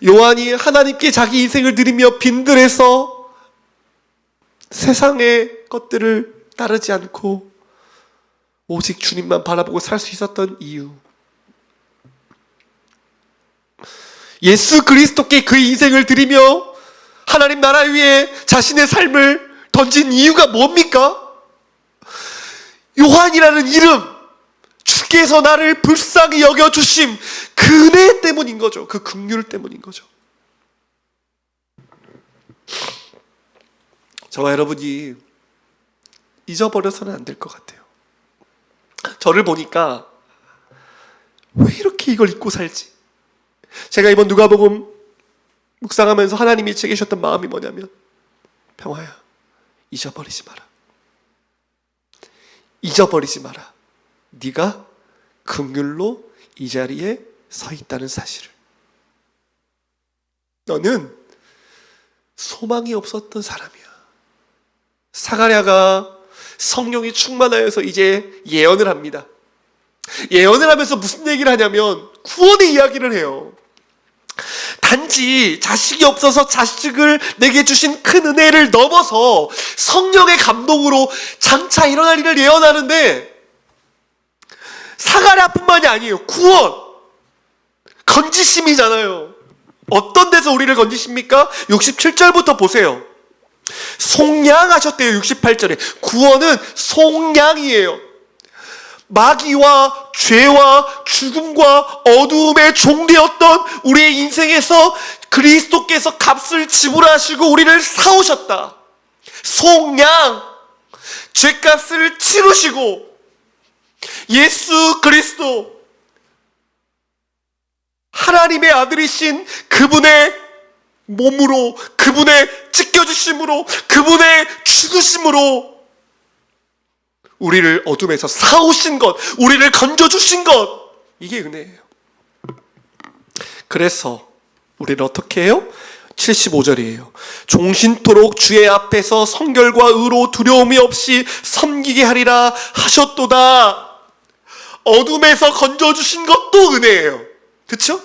요한이 하나님께 자기 인생을 드리며 빈들에서 세상의 것들을 따르지 않고 오직 주님만 바라보고 살 수 있었던 이유, 예수 그리스도께 그 인생을 드리며 하나님 나라 위에 자신의 삶을 던진 이유가 뭡니까? 요한이라는 이름, 주께서 나를 불쌍히 여겨주심, 그 은혜 때문인 거죠. 그 긍휼 때문인 거죠. 저와 여러분이 잊어버려서는 안 될 것 같아요. 저를 보니까 왜 이렇게 이걸 잊고 살지? 제가 이번 누가복음 묵상하면서 하나님이 제게 주셨던 마음이 뭐냐면, 평화야, 잊어버리지 마라. 잊어버리지 마라. 네가 긍휼로 이 자리에 서 있다는 사실을. 너는 소망이 없었던 사람이야. 사가랴가 성령이 충만하여서 이제 예언을 합니다. 예언을 하면서 무슨 얘기를 하냐면 구원의 이야기를 해요. 단지 자식이 없어서 자식을 내게 주신 큰 은혜를 넘어서 성령의 감동으로 장차 일어날 일을 예언하는데, 사가랴뿐만이 아니에요. 구원, 건지심이잖아요. 어떤 데서 우리를 건지십니까? 67절부터 보세요. 속량하셨대요. 68절에 구원은 속량이에요. 마귀와 죄와 죽음과 어두움에 종되었던 우리의 인생에서 그리스도께서 값을 지불하시고 우리를 사오셨다. 속량, 죄값을 치르시고 예수 그리스도, 하나님의 아들이신 그분의 몸으로, 그분의 찢겨주심으로, 그분의 죽으심으로 우리를 어둠에서 사오신 것, 우리를 건져주신 것, 이게 은혜예요. 그래서 우리는 어떻게 해요? 75절이에요. 종신토록 주의 앞에서 성결과 의로 두려움이 없이 섬기게 하리라 하셨도다. 어둠에서 건져주신 것도 은혜예요. 그렇죠?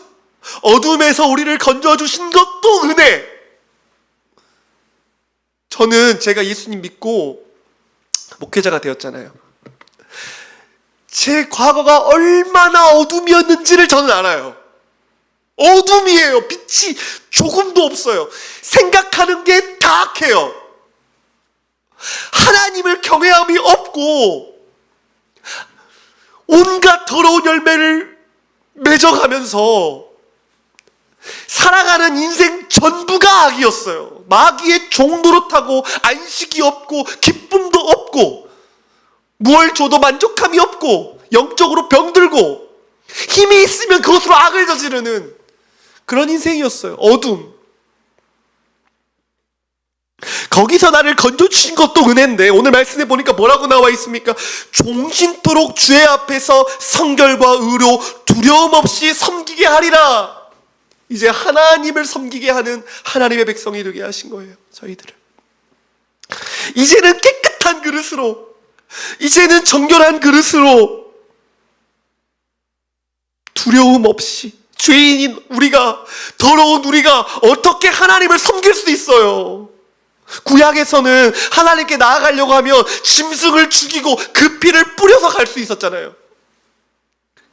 어둠에서 우리를 건져주신 것도 은혜. 저는 제가 예수님 믿고 목회자가 되었잖아요. 제 과거가 얼마나 어둠이었는지를 저는 알아요. 어둠이에요. 빛이 조금도 없어요. 생각하는 게 다 악해요. 하나님을 경외함이 없고 온갖 더러운 열매를 맺어가면서 살아가는 인생 전부가 악이었어요. 마귀의 종노릇하고 안식이 없고 기쁨도 없고 무얼 줘도 만족함이 없고 영적으로 병들고 힘이 있으면 그것으로 악을 저지르는 그런 인생이었어요. 어둠. 거기서 나를 건져주신 것도 은혜인데 오늘 말씀에 보니까 뭐라고 나와 있습니까? 종신토록 주의 앞에서 성결과 의로 두려움 없이 섬기게 하리라. 이제 하나님을 섬기게 하는 하나님의 백성이 되게 하신 거예요. 저희들을 이제는 깨끗한 그릇으로, 이제는 정결한 그릇으로 두려움 없이 죄인인 우리가, 더러운 우리가 어떻게 하나님을 섬길 수 있어요? 구약에서는 하나님께 나아가려고 하면 짐승을 죽이고 그 피를 뿌려서 갈 수 있었잖아요.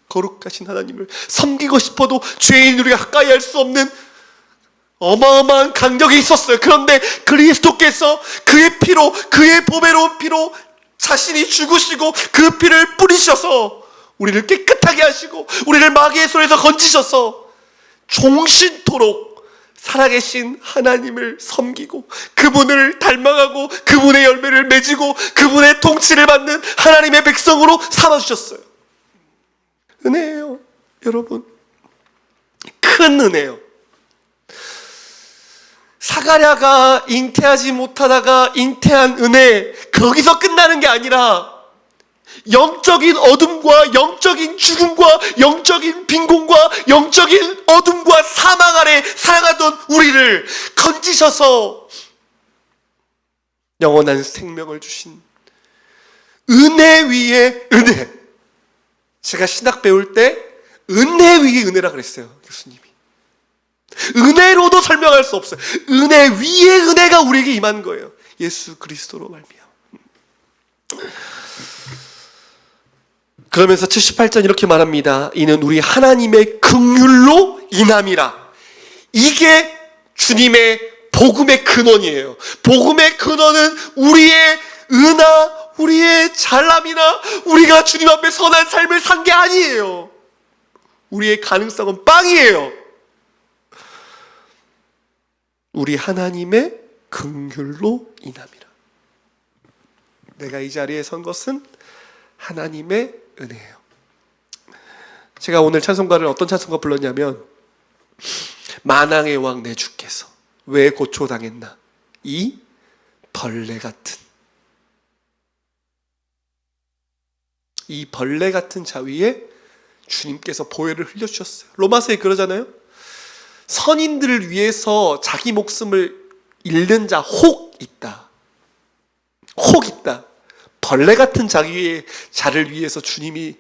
거룩하신 하나님을 섬기고 싶어도 죄인 우리가 가까이 할 수 없는 어마어마한 강력이 있었어요. 그런데 그리스도께서 그의 피로, 그의 보배로운 피로 자신이 죽으시고 그 피를 뿌리셔서 우리를 깨끗하게 하시고 우리를 마귀의 손에서 건지셔서 종신토록 살아계신 하나님을 섬기고 그분을 닮아가고 그분의 열매를 맺고 그분의 통치를 받는 하나님의 백성으로 삼아주셨어요. 은혜예요, 여러분. 큰 은혜요. 사가랴가 잉태하지 못하다가 잉태한 은혜, 거기서 끝나는 게 아니라 영적인 어둠과 영적인 죽음과 영적인 빈곤과 영적인 어둠과 사망 아래 살아가던 우리를 건지셔서 영원한 생명을 주신 은혜 위에 은혜. 제가 신학 배울 때 은혜 위에 은혜라 그랬어요, 교수님이. 은혜로도 설명할 수 없어요. 은혜 위에 은혜가 우리에게 임한 거예요. 예수 그리스도로 말미암아. 그러면서 78절 이렇게 말합니다. 이는 우리 하나님의 긍휼로 인함이라. 이게 주님의 복음의 근원이에요. 복음의 근원은 우리의 은하, 우리의 잘남이나 우리가 주님 앞에 선한 삶을 산 게 아니에요. 우리의 가능성은 빵이에요. 우리 하나님의 긍휼로 인함이라. 내가 이 자리에 선 것은 하나님의 은혜예요. 제가 오늘 찬송가를 어떤 찬송가 불렀냐면 만왕의 왕 내 주께서 왜 고초당했나 이 벌레 같은, 이 벌레 같은 자위에 주님께서 보혈을 흘려주셨어요. 로마서에 그러잖아요. 선인들을 위해서 자기 목숨을 잃는 자 혹 있다. 혹 있다. 벌레 같은 자기의 자를 위해서 주님이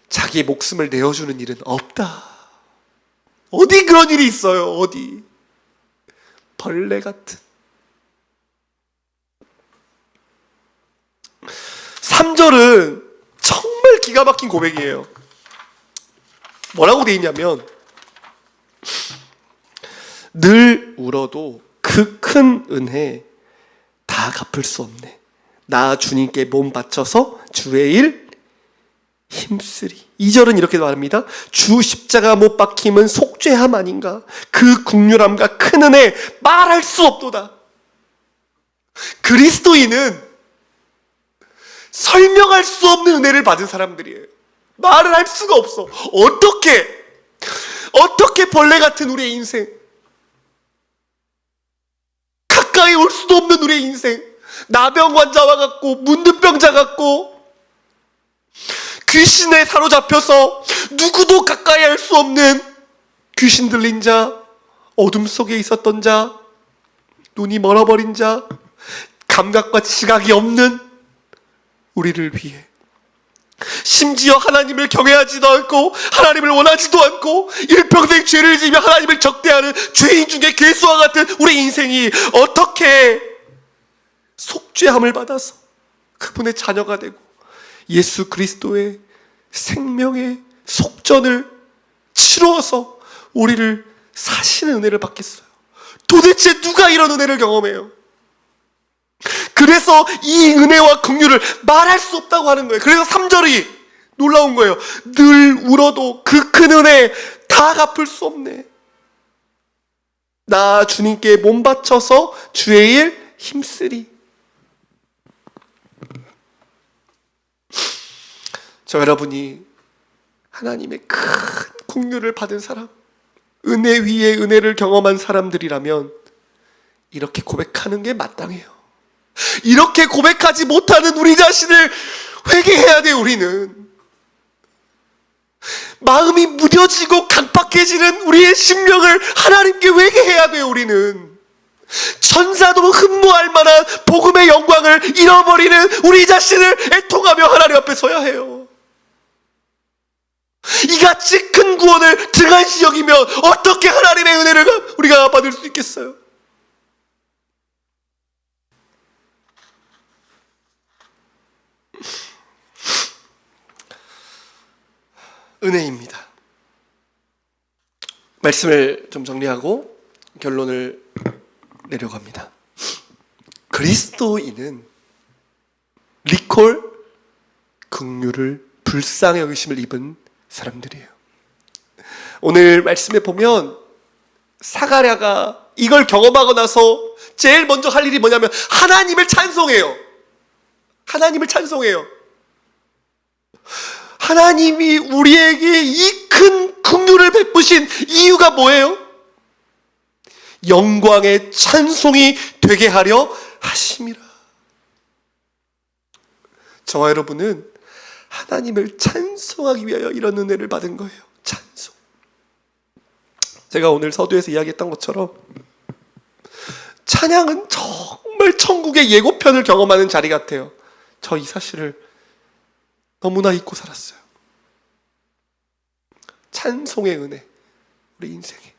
자기의 목숨을 내어주는 일은 없다. 어디 그런 일이 있어요? 어디? 벌레 같은. 3절은 정말 기가 막힌 고백이에요. 뭐라고 돼 있냐면 늘 울어도 그 큰 은혜 다 갚을 수 없네. 나 주님께 몸 바쳐서 주의 일 힘쓰리. 2절은 이렇게 말합니다. 주 십자가 못 박힘은 속죄함 아닌가. 그 긍휼함과 큰 은혜 말할 수 없도다. 그리스도인은 설명할 수 없는 은혜를 받은 사람들이에요. 말을 할 수가 없어. 어떻게 벌레 같은 우리의 인생, 가까이 올 수도 없는 우리의 인생, 나병 환자와 같고 문둥병자 같고 귀신에 사로잡혀서 누구도 가까이 할 수 없는 귀신 들린 자, 어둠 속에 있었던 자, 눈이 멀어버린 자, 감각과 지각이 없는 우리를 위해, 심지어 하나님을 경외하지도 않고 하나님을 원하지도 않고 일평생 죄를 지으며 하나님을 적대하는 죄인 중에 괴수와 같은 우리 인생이 어떻게 속죄함을 받아서 그분의 자녀가 되고 예수 그리스도의 생명의 속전을 치루어서 우리를 사시는 은혜를 받겠어요. 도대체 누가 이런 은혜를 경험해요? 그래서 이 은혜와 긍휼을 말할 수 없다고 하는 거예요. 그래서 3절이 놀라운 거예요. 늘 울어도 그 큰 은혜 다 갚을 수 없네. 나 주님께 몸 바쳐서 주의 일 힘쓰리. 저 여러분이 하나님의 큰 긍휼을 받은 사람, 은혜 위에 은혜를 경험한 사람들이라면 이렇게 고백하는 게 마땅해요. 이렇게 고백하지 못하는 우리 자신을 회개해야 돼요. 우리는 마음이 무뎌지고 강박해지는 우리의 심령을 하나님께 회개해야 돼요. 우리는 천사도 흠모할 만한 복음의 영광을 잃어버리는 우리 자신을 애통하며 하나님 앞에 서야 해요. 이같이 큰 구원을 등한시 여기면 어떻게 하나님의 은혜를 우리가 받을 수 있겠어요? 은혜입니다. 말씀을 좀 정리하고 결론을 내려갑니다. 그리스도인은 리콜 긍휼을 불쌍히 여기심을 입은 사람들이에요. 오늘 말씀에 보면 사가랴가 이걸 경험하고 나서 제일 먼저 할 일이 뭐냐면 하나님을 찬송해요. 하나님을 찬송해요. 하나님이 우리에게 이 큰 긍휼을 베푸신 이유가 뭐예요? 영광의 찬송이 되게 하려 하심이라. 저와 여러분은 하나님을 찬송하기 위하여 이런 은혜를 받은 거예요. 찬송. 제가 오늘 서두에서 이야기했던 것처럼 찬양은 정말 천국의 예고편을 경험하는 자리 같아요. 저 이 사실을 너무나 잊고 살았어요. 찬송의 은혜, 우리 인생에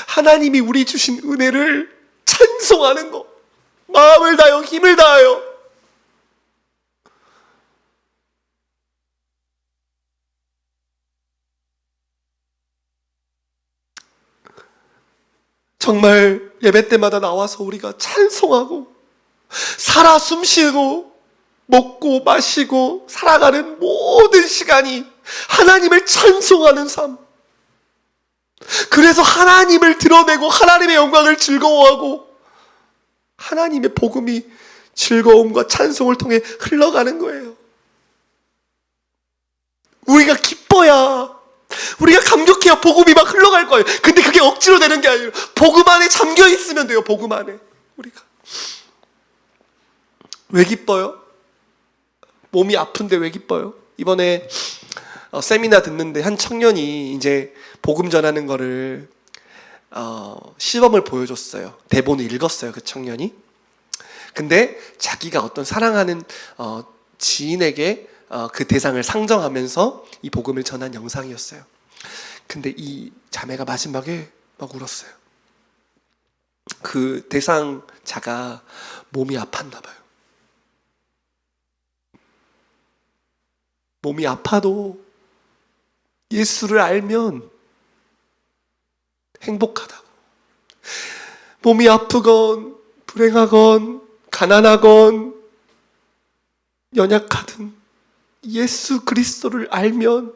하나님이 우리 주신 은혜를 찬송하는 것, 마음을 다하여 힘을 다하여 정말 예배 때마다 나와서 우리가 찬송하고 살아 숨쉬고 먹고 마시고 살아가는 모든 시간이 하나님을 찬송하는 삶. 그래서 하나님을 드러내고 하나님의 영광을 즐거워하고 하나님의 복음이 즐거움과 찬송을 통해 흘러가는 거예요. 우리가 기뻐야, 우리가 감격해야 복음이 막 흘러갈 거예요. 근데 그게 억지로 되는 게 아니에요. 복음 안에 잠겨 있으면 돼요. 복음 안에. 우리가 왜 기뻐요? 몸이 아픈데 왜 기뻐요? 이번에 세미나 듣는데 한 청년이 이제 복음 전하는 거를 시범을 보여줬어요. 대본을 읽었어요. 그 청년이. 근데 자기가 어떤 사랑하는 지인에게 그 대상을 상정하면서 이 복음을 전한 영상이었어요. 근데 이 자매가 마지막에 막 울었어요. 그 대상자가 몸이 아팠나 봐요. 몸이 아파도 예수를 알면 행복하다고. 몸이 아프건 불행하건 가난하건 연약하든 예수 그리스도를 알면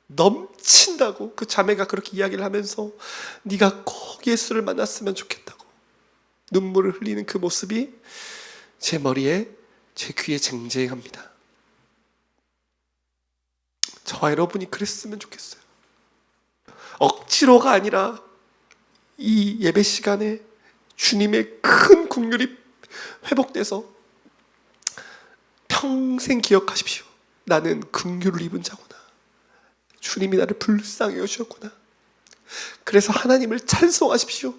넘친다고. 그 자매가 그렇게 이야기를 하면서 네가 꼭 예수를 만났으면 좋겠다고 눈물을 흘리는 그 모습이 제 머리에, 제 귀에 쟁쟁합니다. 저와 여러분이 그랬으면 좋겠어요. 억지로가 아니라 이 예배 시간에 주님의 큰 긍휼이 회복돼서 평생 기억하십시오. 나는 긍휼을 입은 자구나. 주님이 나를 불쌍히 여주셨구나. 그래서 하나님을 찬송하십시오.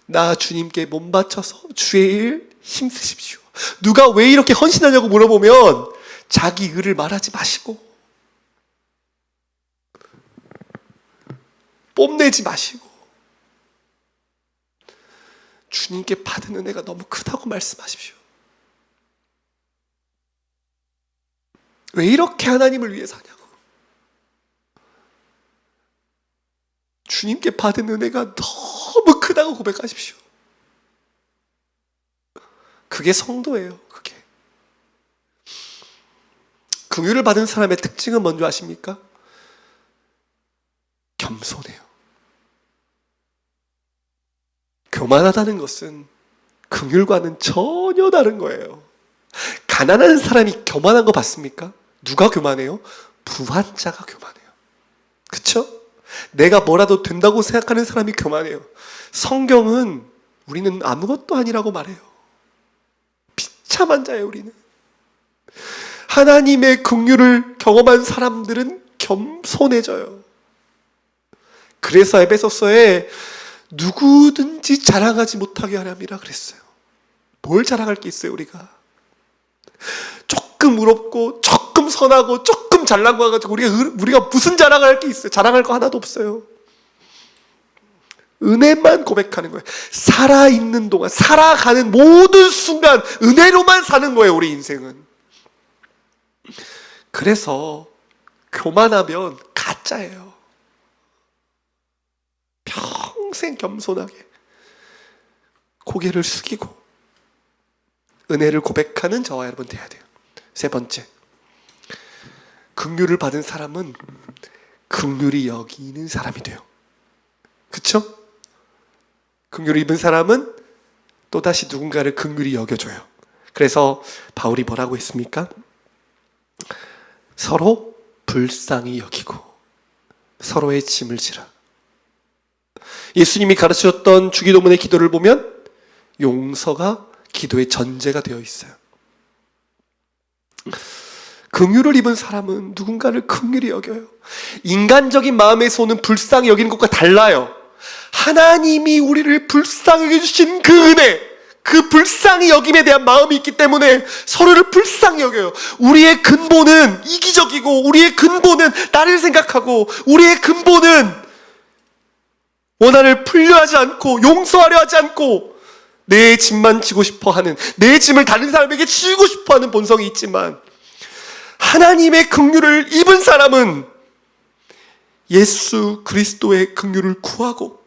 나 주님께 몸 바쳐서 주의 일 힘쓰십시오. 누가 왜 이렇게 헌신하냐고 물어보면 자기 의를 말하지 마시고 뽐내지 마시고 주님께 받은 은혜가 너무 크다고 말씀하십시오. 왜 이렇게 하나님을 위해 사냐고. 주님께 받은 은혜가 너무 크다고 고백하십시오. 그게 성도예요. 그게. 긍휼을 받은 사람의 특징은 뭔지 아십니까? 겸손해요. 교만하다는 것은 긍휼과는 전혀 다른 거예요. 가난한 사람이 교만한 거 봤습니까? 누가 교만해요? 부한 자가 교만해요. 그쵸? 내가 뭐라도 된다고 생각하는 사람이 교만해요. 성경은 우리는 아무것도 아니라고 말해요. 비참한 자예요, 우리는. 하나님의 긍휼을 경험한 사람들은 겸손해져요. 그래서 에베소서에 누구든지 자랑하지 못하게 하렴이라 그랬어요. 뭘 자랑할 게 있어요, 우리가? 조금 의롭고 조금 선하고 조금 잘난 거 가지고 우리가 무슨 자랑을 할 게 있어요? 자랑할 거 하나도 없어요. 은혜만 고백하는 거예요. 살아있는 동안, 살아가는 모든 순간 은혜로만 사는 거예요, 우리 인생은. 그래서 교만하면 가짜예요. 평생 겸손하게 고개를 숙이고 은혜를 고백하는 저와 여러분 돼야 돼요. 세 번째, 긍휼을 받은 사람은 긍휼히 여기는 사람이 돼요. 그쵸? 긍휼을 입은 사람은 또다시 누군가를 긍휼히 여겨줘요. 그래서 바울이 뭐라고 했습니까? 서로 불쌍히 여기고 서로의 짐을 지라. 예수님이 가르치셨던 주기도문의 기도를 보면 용서가 기도의 전제가 되어 있어요. 긍휼을 입은 사람은 누군가를 긍휼히 여겨요. 인간적인 마음에서는 불쌍히 여기는 것과 달라요. 하나님이 우리를 불쌍히 여겨주신 그 은혜, 그 불쌍히 여김에 대한 마음이 있기 때문에 서로를 불쌍히 여겨요. 우리의 근본은 이기적이고, 우리의 근본은 나를 생각하고, 우리의 근본은 원한을 풀려하지 않고 용서하려 하지 않고 내 짐만 지고 싶어 하는, 내 짐을 다른 사람에게 지우고 싶어 하는 본성이 있지만, 하나님의 긍휼을 입은 사람은 예수 그리스도의 긍휼을 구하고,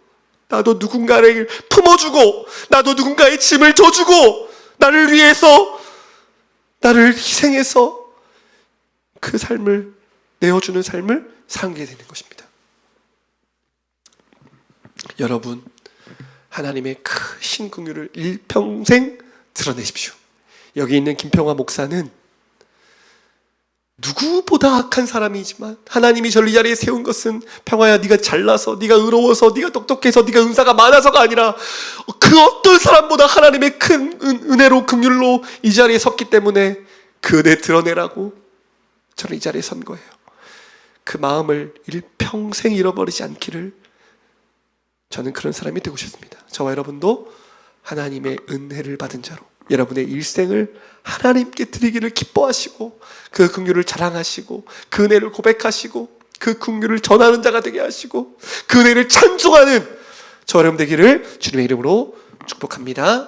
나도 누군가를 품어주고, 나도 누군가의 짐을 져주고, 나를 위해서, 나를 희생해서 그 삶을 내어주는 삶을 살게 되는 것입니다. 여러분, 하나님의 크신 긍휼을 일평생 드러내십시오. 여기 있는 김평화 목사는 누구보다 악한 사람이지만 하나님이 저를 이 자리에 세운 것은, 평화야, 네가 잘나서, 네가 의로워서, 네가 똑똑해서, 네가 은사가 많아서가 아니라 그 어떤 사람보다 하나님의 큰 은혜로, 긍휼로 이 자리에 섰기 때문에 그 은혜 드러내라고 저는 이 자리에 선 거예요. 그 마음을 일평생 잃어버리지 않기를, 저는 그런 사람이 되고 싶습니다. 저와 여러분도 하나님의 은혜를 받은 자로 여러분의 일생을 하나님께 드리기를 기뻐하시고, 그 긍휼을 자랑하시고, 그 은혜를 고백하시고, 그 긍휼을 전하는 자가 되게 하시고, 그 은혜를 찬송하는 저와 여러분 되기를 주님의 이름으로 축복합니다.